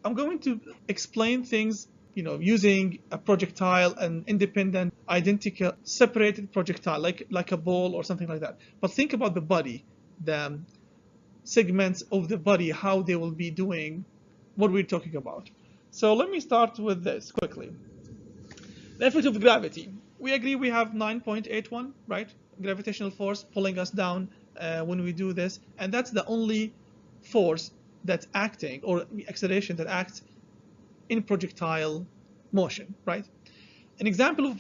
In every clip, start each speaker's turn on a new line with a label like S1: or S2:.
S1: I'm going to explain things, using a projectile, an independent, identical, separated projectile, like a ball or something like that. But think about the body, the segments of the body, how they will be doing what we're talking about. So let me start with this quickly. The effect of gravity. We agree we have 9.81, right? Gravitational force pulling us down when we do this, and that's the only force that's acting, or acceleration that acts in projectile motion, right? An example of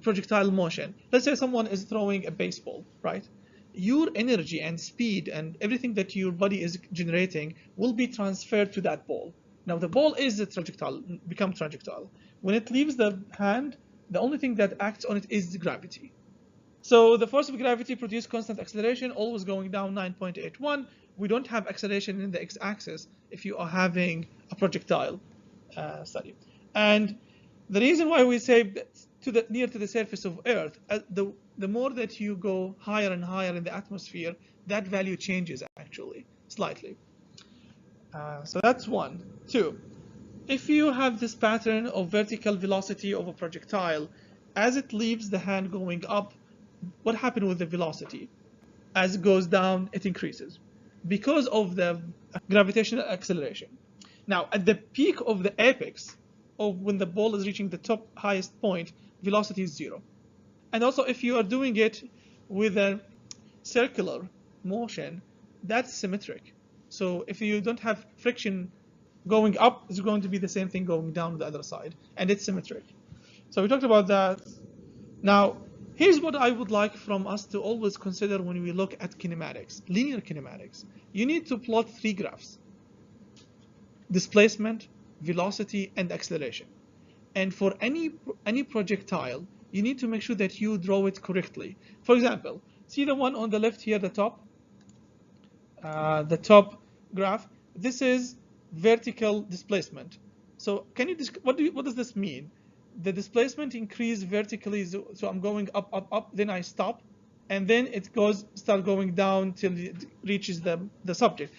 S1: projectile motion, let's say someone is throwing a baseball, right? Your energy and speed and everything that your body is generating will be transferred to that ball. Now the ball is a projectile, become projectile. When it leaves the hand, the only thing that acts on it is the gravity. So the force of gravity produces constant acceleration, always going down 9.81. We don't have acceleration in the x-axis if you are having a projectile study. And the reason why we say near to the surface of Earth, the more that you go higher and higher in the atmosphere, that value changes actually slightly. So that's one. Two, if you have this pattern of vertical velocity of a projectile, as it leaves the hand going up, what happens with the velocity? As it goes down, it increases because of the gravitational acceleration. Now, at the peak of the apex, of when the ball is reaching the top highest point, velocity is 0. And also, if you are doing it with a circular motion, that's symmetric. So if you don't have friction going up, it's going to be the same thing going down the other side, and it's symmetric. So we talked about that. Now, here's what I would like from us to always consider when we look at kinematics, linear kinematics. You need to plot 3 graphs: displacement, velocity, and acceleration. And for any projectile, you need to make sure that you draw it correctly. For example, see the one on the left here, the top graph. This is vertical displacement. So can you what does this mean? The displacement increase vertically, so I'm going up, up, up, then I stop, and then it start going down till it reaches the subject.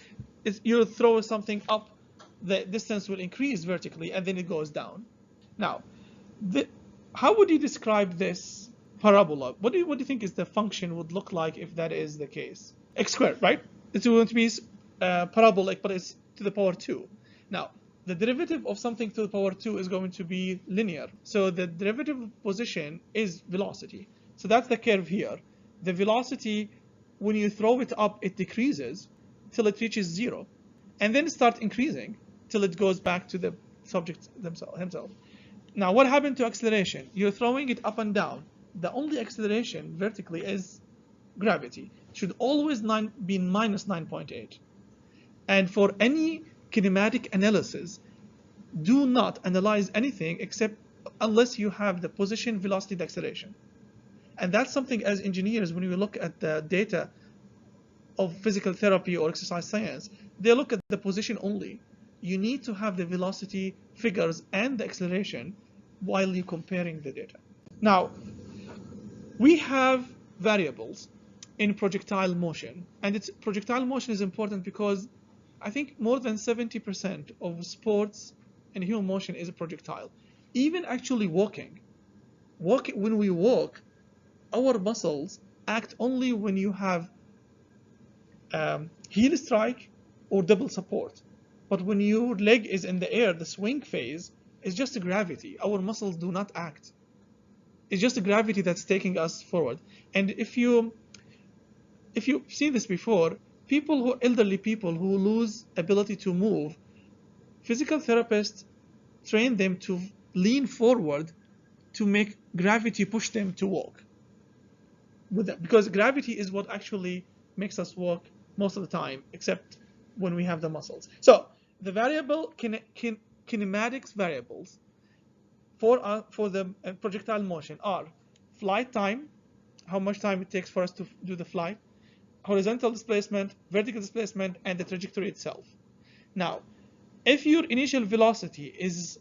S1: You throw something up, the distance will increase vertically, and then it goes down. Now, how would you describe this parabola? What do you think is the function would look like if that is the case? X squared, right? It's going to be parabolic, but it's to the power 2. Now, the derivative of something to the power 2 is going to be linear. So the derivative position is velocity. So that's the curve here. The velocity, when you throw it up, it decreases till it reaches 0, and then start increasing till it goes back to the subject himself. Now, what happened to acceleration? You're throwing it up and down. The only acceleration vertically is gravity. It should always be minus 9.8. And for any kinematic analysis, do not analyze anything except unless you have the position, velocity, and acceleration. And that's something as engineers, when we look at the data of physical therapy or exercise science, they look at the position only. You need to have the velocity figures and the acceleration while you're comparing the data. Now, we have variables in projectile motion, and projectile motion is important because I think more than 70% of sports and human motion is a projectile. Even actually walking, when we walk, our muscles act only when you have heel strike or double support. But when your leg is in the air, the swing phase is just a gravity. Our muscles do not act. It's just a gravity that's taking us forward. And if you've seen this before, elderly people who lose ability to move, physical therapists train them to lean forward to make gravity push them to walk. Because gravity is what actually makes us walk most of the time, except when we have the muscles. So the variable kinematics variables for the projectile motion are flight time, how much time it takes for us to do the flight, horizontal displacement, vertical displacement, and the trajectory itself. Now, if your initial velocity is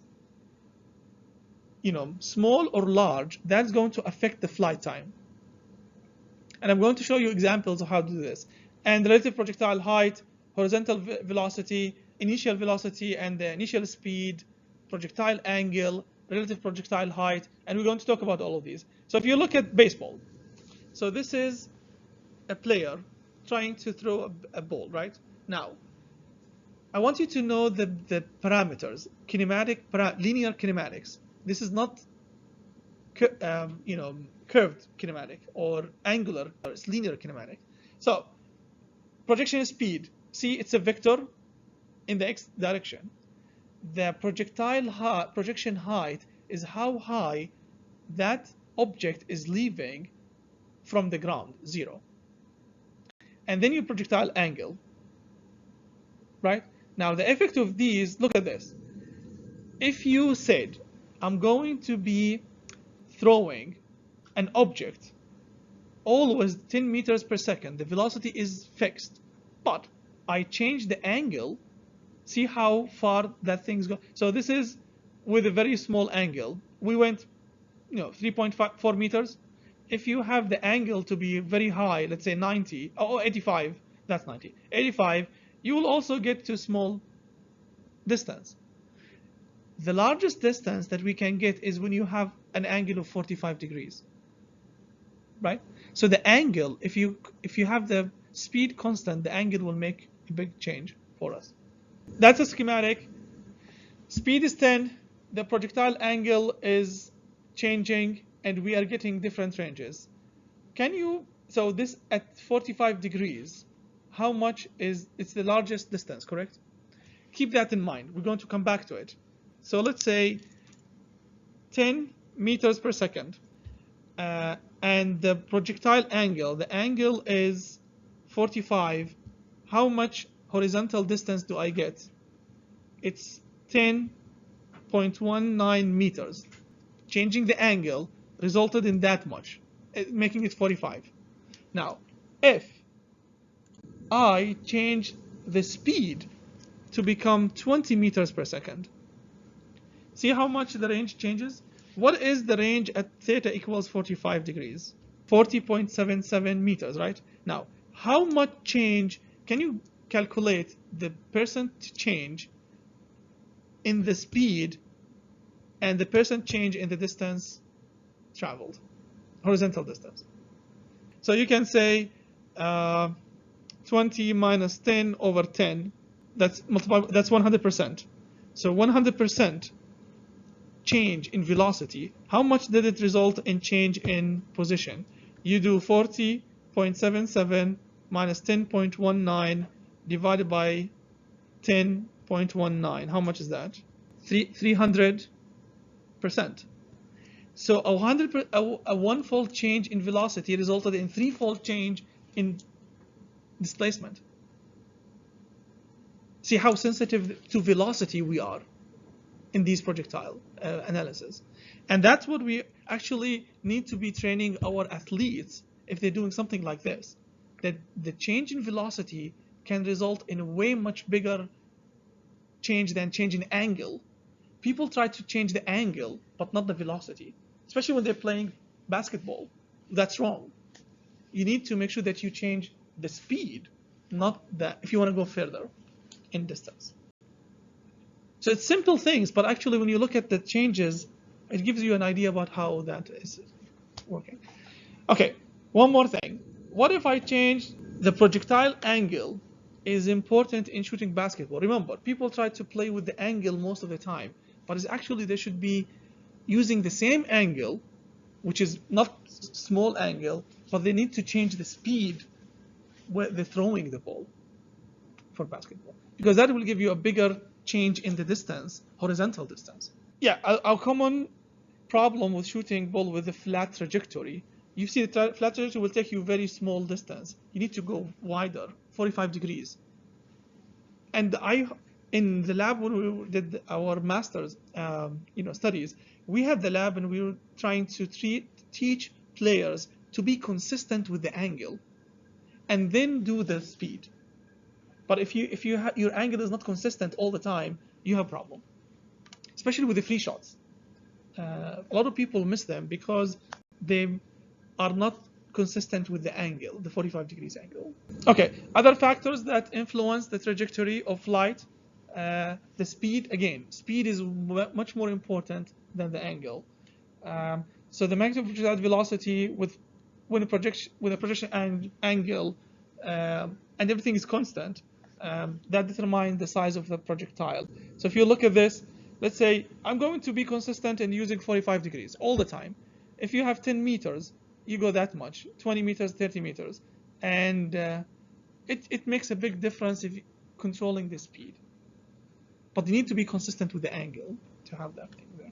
S1: small or large, that's going to affect the flight time. And I'm going to show you examples of how to do this. And relative projectile height, horizontal velocity, initial velocity and the initial speed, projectile angle, relative projectile height, and we're going to talk about all of these. So if you look at baseball, so this is a player trying to throw a ball, right? Now, I want you to know the parameters, linear kinematics. This is not curved kinematic or angular, it's linear kinematic. So projection speed, see, it's a vector in the x direction. The projection height is how high that object is leaving from the ground, 0. And then your projectile angle, right? Now the effect of these, look at this. If you said, I'm going to be throwing an object always 10 meters per second, the velocity is fixed, but I change the angle, see how far that thing's go. So this is with a very small angle. We went 3.4 meters. If you have the angle to be very high, let's say 90 or 85, that's 90, 85, you will also get to small distance. The largest distance that we can get is when you have an angle of 45 degrees, right? So the angle, if you have the speed constant, the angle will make a big change for us. That's a schematic. Speed is 10, the projectile angle is changing, and we are getting different ranges. So this at 45 degrees, how much is, it's the largest distance, correct? Keep that in mind. We're going to come back to it. So let's say 10 meters per second. And the projectile angle, the angle is 45. How much horizontal distance do I get? It's 10.19 meters. Changing the angle resulted in that much, making it 45. Now, if I change the speed to become 20 meters per second, see how much the range changes? What is the range at theta equals 45 degrees? 40.77 meters, right? Now, how much change, can you calculate the percent change in the speed and the percent change in the distance traveled, horizontal distance? So you can say 20 minus 10 over 10, that's 100%. So 100% change in velocity, how much did it result in change in position? You do 40.77 minus 10.19 divided by 10.19. How much is that? 300%. So a one-fold change in velocity resulted in three-fold change in displacement. See how sensitive to velocity we are in these projectile analysis. And that's what we actually need to be training our athletes if they're doing something like this, that the change in velocity can result in a way much bigger change than change in angle. People try to change the angle, but not the velocity, especially when they're playing basketball. That's wrong. You need to make sure that you change the speed, not that, if you want to go further in distance. So it's simple things, but actually when you look at the changes, it gives you an idea about how that is working. Okay, one more thing. What if I change the projectile angle is important in shooting basketball? Remember, people try to play with the angle most of the time, but it's actually they should be using the same angle, which is not small angle, but they need to change the speed where they're throwing the ball for basketball, because that will give you a bigger change in the distance, horizontal distance. Yeah, a common problem with shooting ball with a flat trajectory, you see the flat trajectory will take you very small distance. You need to go wider, 45 degrees. And in the lab when we did our master's studies, we had the lab and we were trying to teach players to be consistent with the angle and then do the speed. But if your angle is not consistent all the time, you have a problem, especially with the free shots. A lot of people miss them because they are not consistent with the angle, the 45 degrees angle. Okay, other factors that influence the trajectory of flight. the speed, again, speed is much more important than the angle. So the maximum projectile velocity with a projection angle and everything is constant, that determines the size of the projectile. So if you look at this, let's say I'm going to be consistent in using 45 degrees all the time. If you have 10 meters, you go that much, 20 meters, 30 meters. And it makes a big difference if controlling the speed. But you need to be consistent with the angle to have that thing there.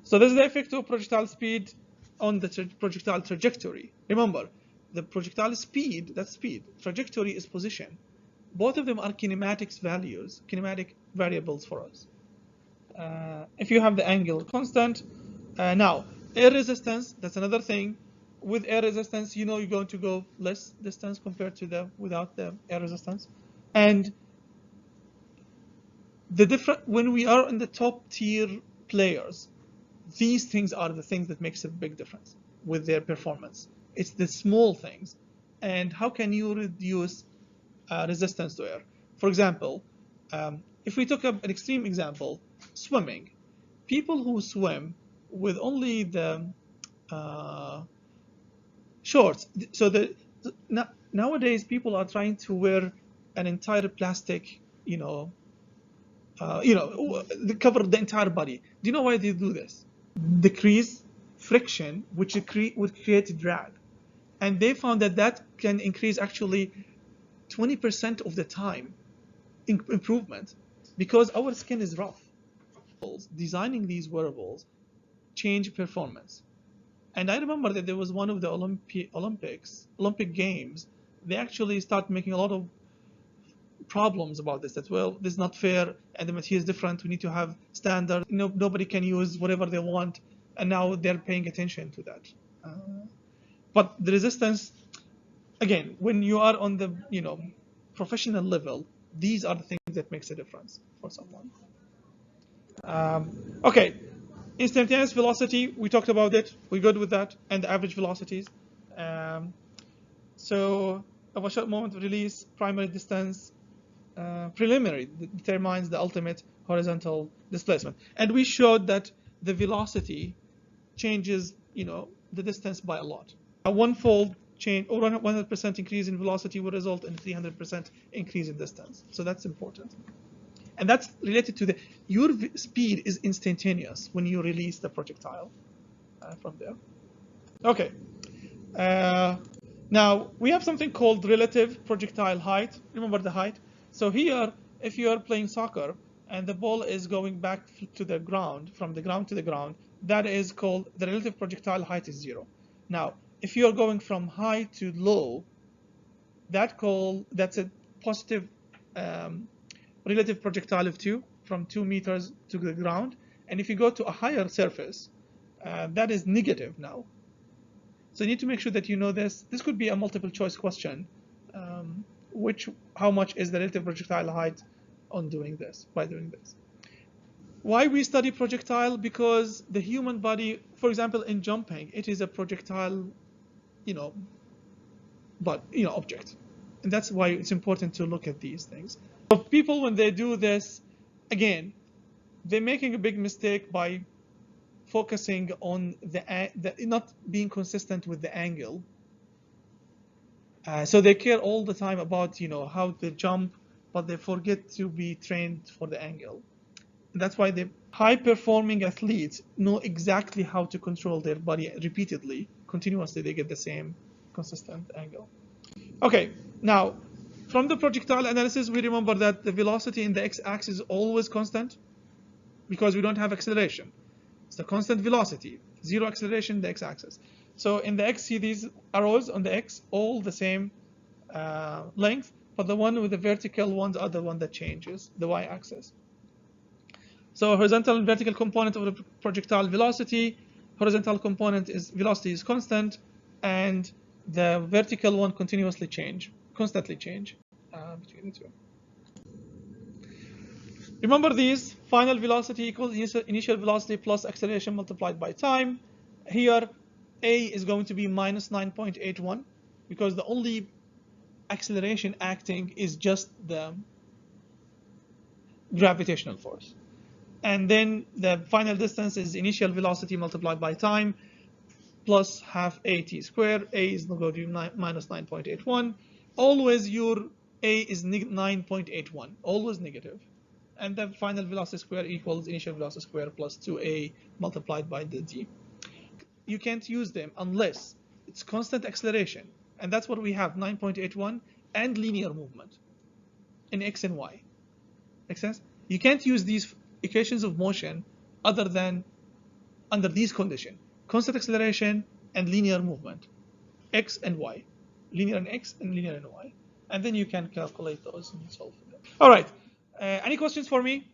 S1: So this is the effect of projectile speed on the projectile trajectory. Remember, the projectile speed, that's speed. Trajectory is position. Both of them are kinematics values, kinematic variables for us. If you have the angle constant, now air resistance, that's another thing. With air resistance, you know you're going to go less distance compared to without the air resistance. And when we are in the top tier players, these things are the things that makes a big difference with their performance. It's the small things. And how can you reduce resistance to air? For example, if we took an extreme example, swimming. People who swim with only the shorts. So nowadays people are trying to wear an entire plastic, cover the entire body. Do you know why they do this? Decrease friction, which would create drag, and they found that can increase actually 20% of the time improvement because our skin is rough. Designing these wearables change performance. And I remember that there was one of the Olympic Games, they actually start making a lot of problems about this, that, well, this is not fair, and the material is different, we need to have standards, nobody can use whatever they want, and now they're paying attention to that. But the resistance, again, when you are on the professional level, these are the things that makes a difference for someone. Okay. Instantaneous velocity, we talked about it. We're good with that, and the average velocities. So, of a short moment of release, primary distance, preliminary determines the ultimate horizontal displacement. And we showed that the velocity changes, the distance by a lot. A one-fold change or 100% increase in velocity will result in 300% increase in distance. So that's important. And that's related to your speed is instantaneous when you release the projectile from there. Okay. Now, we have something called relative projectile height. Remember the height? So here, if you are playing soccer and the ball is going back to the ground, from the ground to the ground, that is called, the relative projectile height is 0. Now, if you are going from high to low, that's a positive relative projectile of 2, from 2 meters to the ground. And if you go to a higher surface, that is negative now. So you need to make sure that you know this. This could be a multiple choice question. How much is the relative projectile height by doing this? Why we study projectile? Because the human body, for example, in jumping, it is a projectile, object. And that's why it's important to look at these things. So people, when they do this, again, they're making a big mistake by focusing on not being consistent with the angle. So they care all the time about how they jump, but they forget to be trained for the angle. And that's why the high-performing athletes know exactly how to control their body repeatedly, continuously. They get the same consistent angle. Okay, now from the projectile analysis, we remember that the velocity in the x-axis is always constant because we don't have acceleration. It's the constant velocity, 0 acceleration in the x-axis. So in the x, see these arrows on the x, all the same length, but the one with the vertical ones are the one that changes, the y-axis. So horizontal and vertical component of the projectile velocity, horizontal component velocity is constant, and the vertical one constantly change between the two. Remember these, final velocity equals initial velocity plus acceleration multiplied by time. Here, A is going to be minus 9.81 because the only acceleration acting is just the gravitational force. And then the final distance is initial velocity multiplied by time plus half at squared. A is going to be minus 9.81. Always your A is 9.81, always negative. And the final velocity square equals initial velocity square plus 2A multiplied by the d. You can't use them unless it's constant acceleration. And that's what we have, 9.81, and linear movement in x and y. Make sense? You can't use these equations of motion other than under these conditions: constant acceleration and linear movement, x and y, linear in x and linear in y. And then you can calculate those and solve for them. All right. Any questions for me?